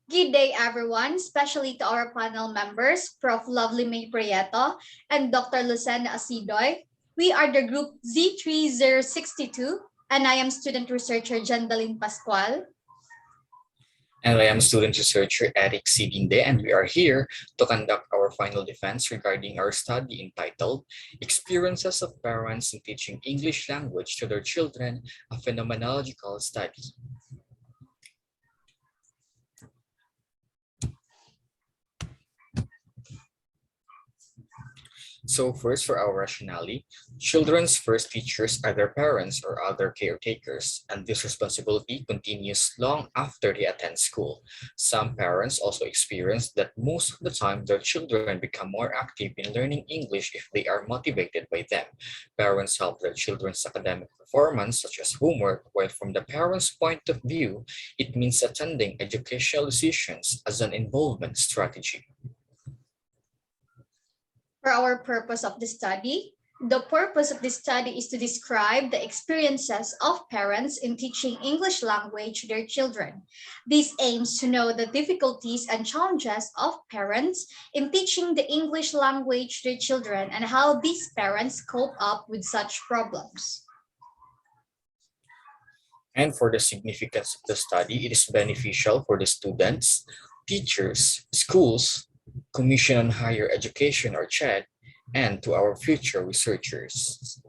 Good day, everyone, especially to our panel members, Prof. Lovely May Prieto and Dr. Lucena Asidoy. We are the group Z3062, and I am student researcher Jandalyn Pascual. And I am student researcher Eric Sidinde, and we are here to conduct our final defense regarding our study entitled Experiences of Parents in Teaching English Language to Their Children, a Phenomenological Study. So first, for our rationale, children's first teachers are their parents or other caretakers, and this responsibility continues long after they attend school. Some parents also experience that most of the time their children become more active in learning English if they are motivated by them. Parents help their children's academic performance, such as homework, while from the parents' point of view, it means attending educational decisions as an involvement strategy. For our purpose of the study, the purpose of this study is to describe the experiences of parents in teaching English language to their children. This aims to know the difficulties and challenges of parents in teaching the English language to their children and how these parents cope up with such problems. And for the significance of the study, it is beneficial for the students, teachers, schools, Commission on Higher Education or CHED, and to our future researchers.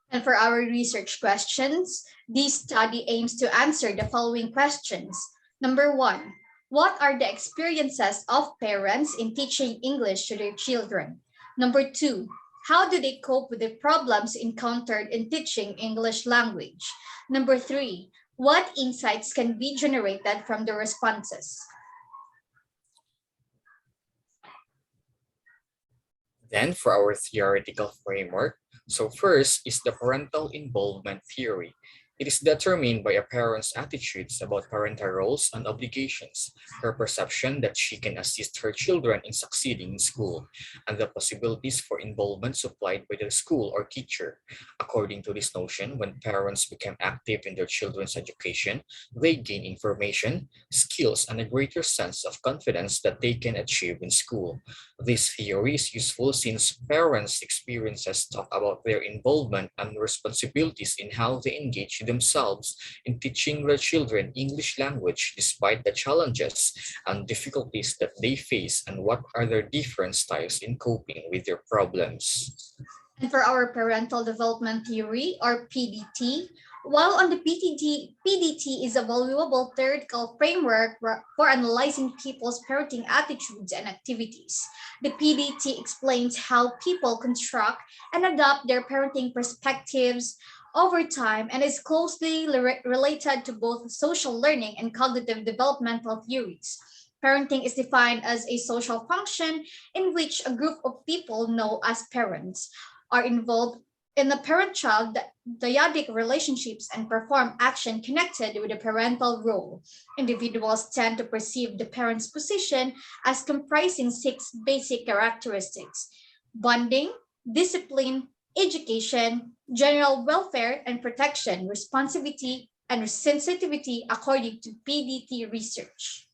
And for our research questions, this study aims to answer the following questions. Number 1, what are the experiences of parents in teaching English to their children? Number 2, how do they cope with the problems encountered in teaching English language? Number 3, what insights can be generated from the responses? Then for our theoretical framework, so first is the parental involvement theory. It is determined by a parent's attitudes about parental roles and obligations, her perception that she can assist her children in succeeding in school, and the possibilities for involvement supplied by the school or teacher. According to this notion, when parents become active in their children's education, they gain information, skills, and a greater sense of confidence that they can achieve in school. This theory is useful since parents' experiences talk about their involvement and responsibilities in how they engage themselves in teaching their children English language despite the challenges and difficulties that they face and what are their different styles in coping with their problems. And for our parental development theory, or PDT, while on the PDT is a valuable theoretical framework for analyzing people's parenting attitudes and activities. The PDT explains how people construct and adapt their parenting perspectives over time and is closely related to both social learning and cognitive developmental theories. Parenting is defined as a social function in which a group of people known as parents are involved in the parent-child dyadic relationships and perform action connected with the parental role. Individuals tend to perceive the parent's position as comprising 6 basic characteristics: bonding, discipline, education, general welfare and protection, responsivity, and sensitivity according to PDT research.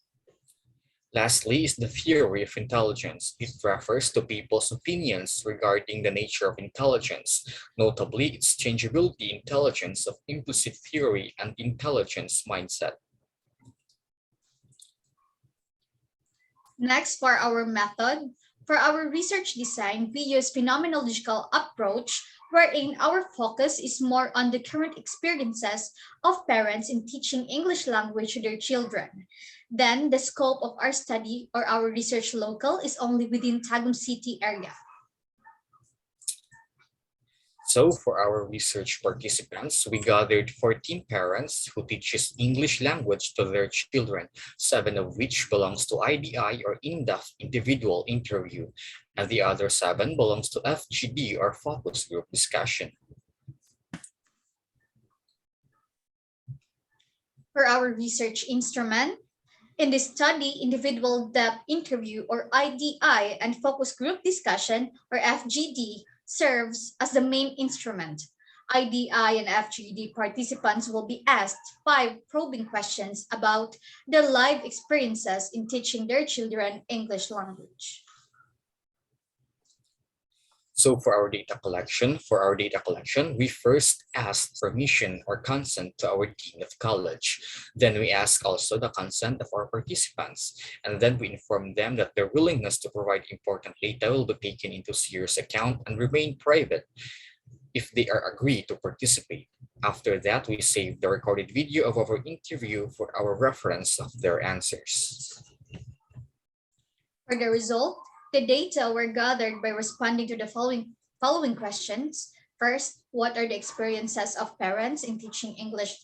Lastly is the theory of intelligence. It refers to people's opinions regarding the nature of intelligence, notably its changeability intelligence of implicit theory and intelligence mindset. Next, for our method, for our research design, we use phenomenological approach wherein our focus is more on the current experiences of parents in teaching English language to their children. Then the scope of our study or our research local is only within Tagum City area. So for our research participants, we gathered 14 parents who teaches English language to their children, 7 of which belongs to IDI or in-depth individual interview, and the other 7 belongs to FGD or focus group discussion. For our research instrument, in this study, individual depth interview or IDI and focus group discussion or FGD serves as the main instrument. IDI and FGD participants will be asked 5 probing questions about their life experiences in teaching their children English language. So for our data collection, we first ask permission or consent to our dean of college. Then we ask also the consent of our participants, and then we inform them that their willingness to provide important data will be taken into serious account and remain private if they are agreed to participate. After that, we save the recorded video of our interview for our reference of their answers. For the result, the data were gathered by responding to the following questions. First, what are the experiences of parents in teaching English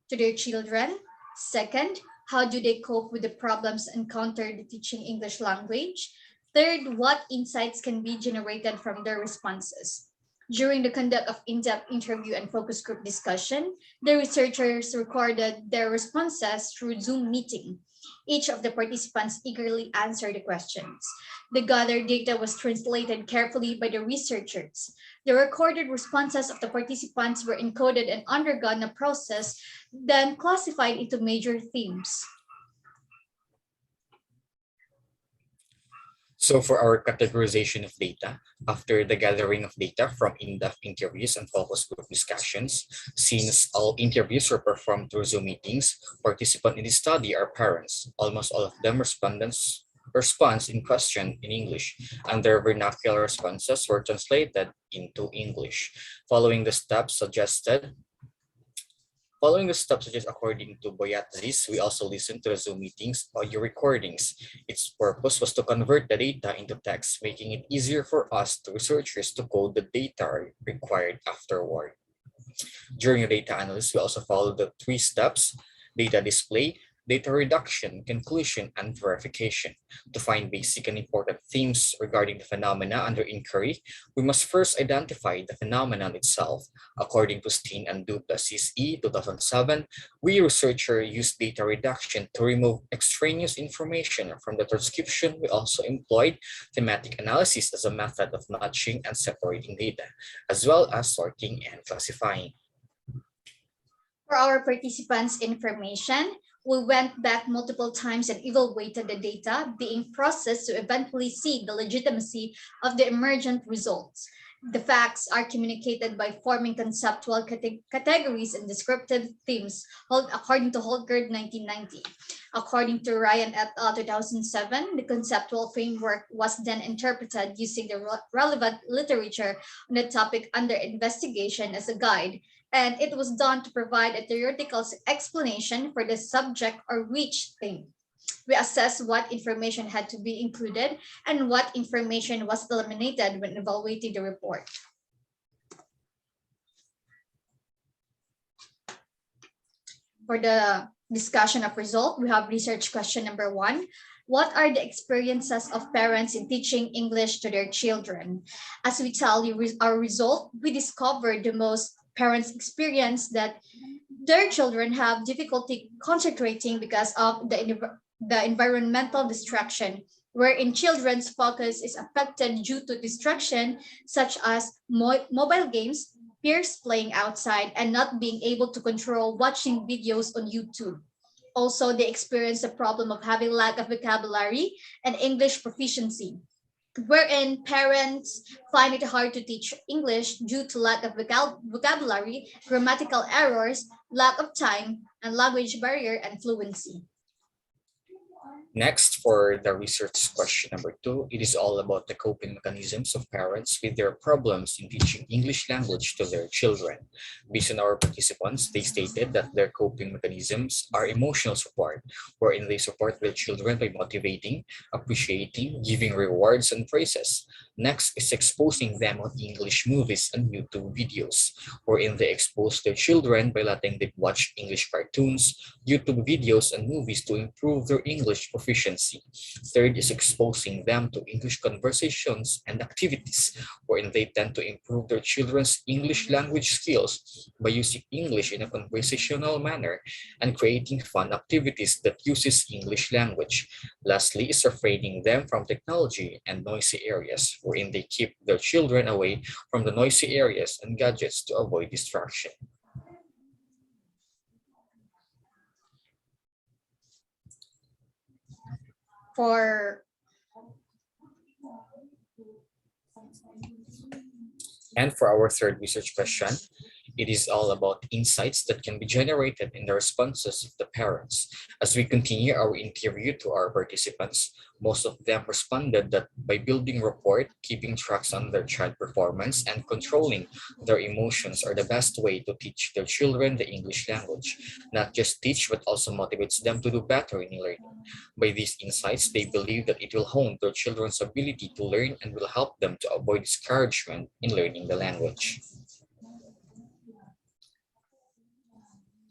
to their children? Second, how do they cope with the problems encountered in teaching English language? Third, what insights can be generated from their responses? During the conduct of in-depth interview and focus group discussion, the researchers recorded their responses through Zoom meeting. Each of the participants eagerly answered the questions. The gathered data was translated carefully by the researchers. The recorded responses of the participants were encoded and undergone a process, then classified into major themes. So for our categorization of data, after the gathering of data from in-depth interviews and focus group discussions, since all interviews were performed through Zoom meetings, participants in the study are parents. Almost all of them response in question in English, and their vernacular responses were translated into English. Following the steps such as according to Boyatzis, we also listened to the Zoom meetings audio recordings. Its purpose was to convert the data into text, making it easier for us, the researchers, to code the data required afterward. During the data analysis, we also followed the 3 steps: data display, data reduction, conclusion, and verification. To find basic and important themes regarding the phenomena under inquiry, we must first identify the phenomenon itself. According to Steen and Duplessis E. 2007, we researchers used data reduction to remove extraneous information from the transcription. We also employed thematic analysis as a method of matching and separating data, as well as sorting and classifying. For our participants' information, we went back multiple times and evaluated the data being processed to eventually see the legitimacy of the emergent results. The facts are communicated by forming conceptual categories and descriptive themes, according to Holgard 1990. According to Ryan et al. 2007, the conceptual framework was then interpreted using the relevant literature on the topic under investigation as a guide, and it was done to provide a theoretical explanation for the subject or reach theme. We assessed what information had to be included and what information was eliminated when evaluating the report. For the discussion of result, we have research question number 1. What are the experiences of parents in teaching English to their children? As we tell you our result, we discovered the most parents experience that their children have difficulty concentrating because of the environmental distraction, wherein children's focus is affected due to distraction such as mobile games, peers playing outside, and not being able to control watching videos on YouTube. Also, they experience the problem of having lack of vocabulary and English proficiency, wherein parents find it hard to teach English due to lack of vocabulary, grammatical errors, lack of time, and language barrier and fluency. Next, for the research question number 2, it is all about the coping mechanisms of parents with their problems in teaching English language to their children. Based on our participants, they stated that their coping mechanisms are emotional support, wherein they support their children by motivating, appreciating, giving rewards and praises. Next is exposing them on English movies and YouTube videos, wherein they expose their children by letting them watch English cartoons, YouTube videos, and movies to improve their English proficiency. proficiency. Third is exposing them to English conversations and activities wherein they tend to improve their children's English language skills by using English in a conversational manner and creating fun activities that uses English language. Lastly is refraining them from technology and noisy areas wherein they keep their children away from the noisy areas and gadgets to avoid distraction. For And for our third research question, it is all about insights that can be generated in the responses of the parents. As we continue our interview to our participants, most of them responded that by building rapport, keeping tracks on their child performance, and controlling their emotions are the best way to teach their children the English language. Not just teach, but also motivates them to do better in learning. By these insights, they believe that it will hone their children's ability to learn and will help them to avoid discouragement in learning the language.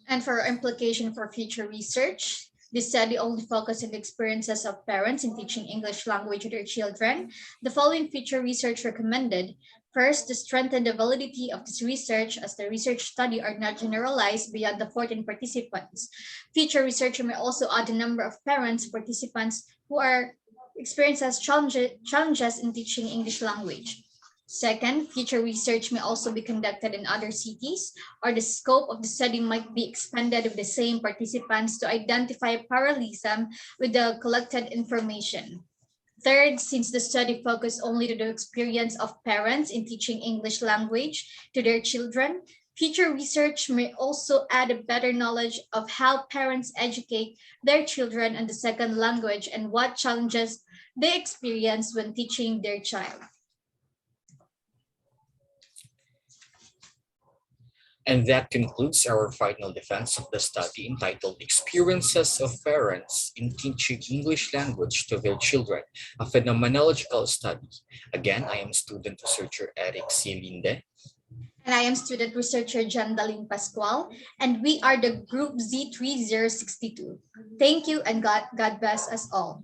And for implication for future research, this study only focused on the experiences of parents in teaching English language to their children. The following future research recommended: first, to strengthen the validity of this research, as the research study are not generalized beyond the 14 participants. Future research may also add the number of parents participants who are experiences challenges in teaching English language. Second, future research may also be conducted in other cities, or the scope of the study might be expanded with the same participants to identify parallelism with the collected information. Third, since the study focused only to the experience of parents in teaching English language to their children, future research may also add a better knowledge of how parents educate their children in the second language and what challenges they experience when teaching their child. And that concludes our final defense of the study entitled Experiences of Parents in Teaching English Language to Their Children, a Phenomenological Study. Again, I am student researcher Eric C. Linde. And I am student researcher Jan Daling Pascual, and we are the group Z3062. Thank you, and God bless us all.